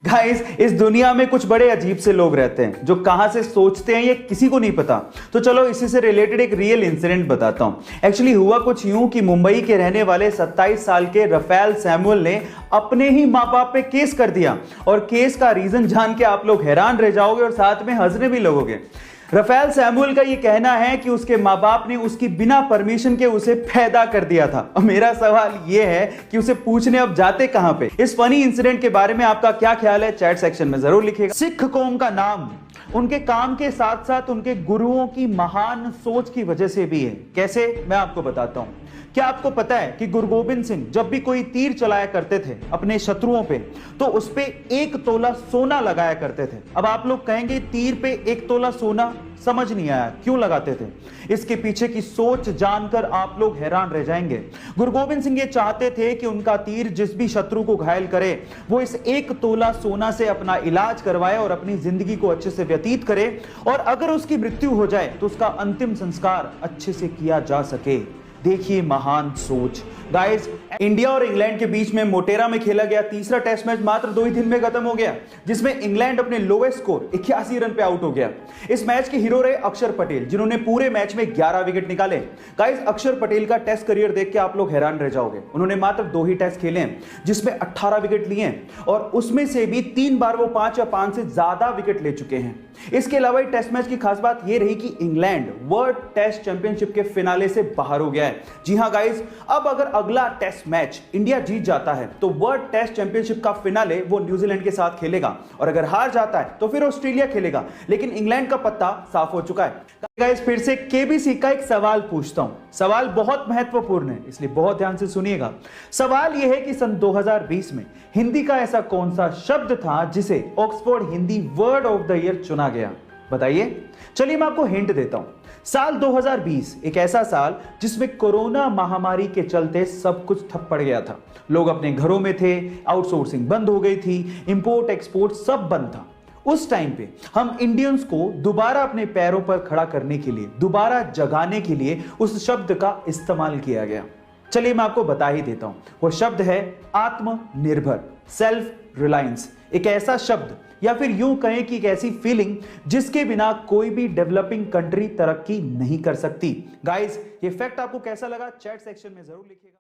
Guys, इस दुनिया में कुछ बड़े अजीब से लोग रहते हैं जो कहां से सोचते हैं ये किसी को नहीं पता। तो चलो इसी से रिलेटेड एक रियल इंसिडेंट बताता हूं। एक्चुअली हुआ कुछ यूं कि मुंबई के रहने वाले 27 साल के रफेल सैमुअल ने अपने ही मां बाप पे केस कर दिया। और केस का रीजन जान के आप लोग हैरान रह जाओगे और साथ में हंसने भी लगोगे। रफेल सैमुअल का ये कहना है कि उसके माँ बाप ने उसकी बिना परमिशन के उसे पैदा कर दिया था। और मेरा सवाल ये है कि उसे पूछने अब जाते कहां पे। इस फनी इंसिडेंट के बारे में आपका क्या ख्याल है, चैट सेक्शन में जरूर लिखिएगा। सिख कौम का नाम उनके काम के साथ साथ उनके गुरुओं की महान सोच की वजह से भी है। कैसे, मैं आपको बताता हूं। क्या आपको पता है कि गुरु गोबिंद सिंह जब भी कोई तीर चलाया करते थे अपने शत्रुओं पे, तो उस पे 1 तोला सोना लगाया करते थे। अब आप लोग कहेंगे तीर पे 1 तोला सोना, समझ नहीं आया क्यों लगाते थे। इसके पीछे की सोच जानकर आप लोग हैरान रह जाएंगे। गुरु गोबिंद सिंह ये चाहते थे कि उनका तीर जिस भी शत्रु को घायल करे वो इस 1 तोला सोना से अपना इलाज करवाए और अपनी जिंदगी को अच्छे से व्यतीत करे, और अगर उसकी मृत्यु हो जाए तो उसका अंतिम संस्कार अच्छे से किया जा सके। देखिए महान सोच। गाइस, इंडिया और इंग्लैंड के बीच में मोटेरा में खेला गया तीसरा टेस्ट मैच मात्र 2 ही दिन में खत्म हो गया, जिसमें इंग्लैंड अपने लोएस्ट स्कोर 81 रन पे आउट हो गया। इस मैच के हीरो रहे अक्षर पटेल, जिन्होंने पूरे मैच में 11 विकेट निकाले। गाइस, अक्षर पटेल का टेस्ट करियर देख के आप लोग हैरान रह जाओगे। उन्होंने मात्र 2 ही टेस्ट खेले हैं जिसमें 18 विकेट लिए हैं, और उसमें से भी 3 बार वो 5 या 5 से ज्यादा विकेट ले चुके हैं। इसके अलावा टेस्ट मैच की खास बात यह रही कि इंग्लैंड वर्ल्ड टेस्ट चैंपियनशिप के फिनाले से बाहर हो गया है। जी हां गाइस, अब अगर अगला टेस्ट मैच इंडिया जीत जाता है तो वर्ल्ड टेस्ट चैंपियनशिप का फिनाले वो न्यूजीलैंड के साथ खेलेगा, और अगर हार जाता है तो फिर ऑस्ट्रेलिया खेलेगा। लेकिन इंग्लैंड का पत्ता साफ हो चुका है। गाइस, फिर से केबीसी का एक सवाल पूछता हूं। सवाल बहुत महत्वपूर्ण है, इसलिए बहुत ध्यान से सुनिएगा। सवाल यह है कि सन 2020 में हिंदी का ऐसा कौन सा शब्द था जिसे Oxford Hindi word of the year चुना गया? बताइए। चलिए मैं आपको हिंट देता हूं। साल 2020 एक ऐसा साल जिसमें कोरोना महामारी के चलते सब कुछ ठप पड़ गया था। लोग अपने घरों में थे, आउटसोर्सिंग बंद हो गई थी, इंपोर्ट एक्सपोर्ट सब बंद था। उस टाइम पे हम इंडियंस को दोबारा अपने पैरों पर खड़ा करने के लिए, दोबारा जगाने के लिए उस शब्द का इस्तेमाल किया गया। चलिए मैं आपको बता ही देता हूं। वो शब्द है आत्मनिर्भर, सेल्फ रिलायंस। एक ऐसा शब्द, या फिर यूं कहें कि एक ऐसी फीलिंग जिसके बिना कोई भी डेवलपिंग कंट्री तरक्की नहीं कर सकती। गाइस, ये फैक्ट आपको कैसा लगा, चैट सेक्शन में जरूर लिखिएगा।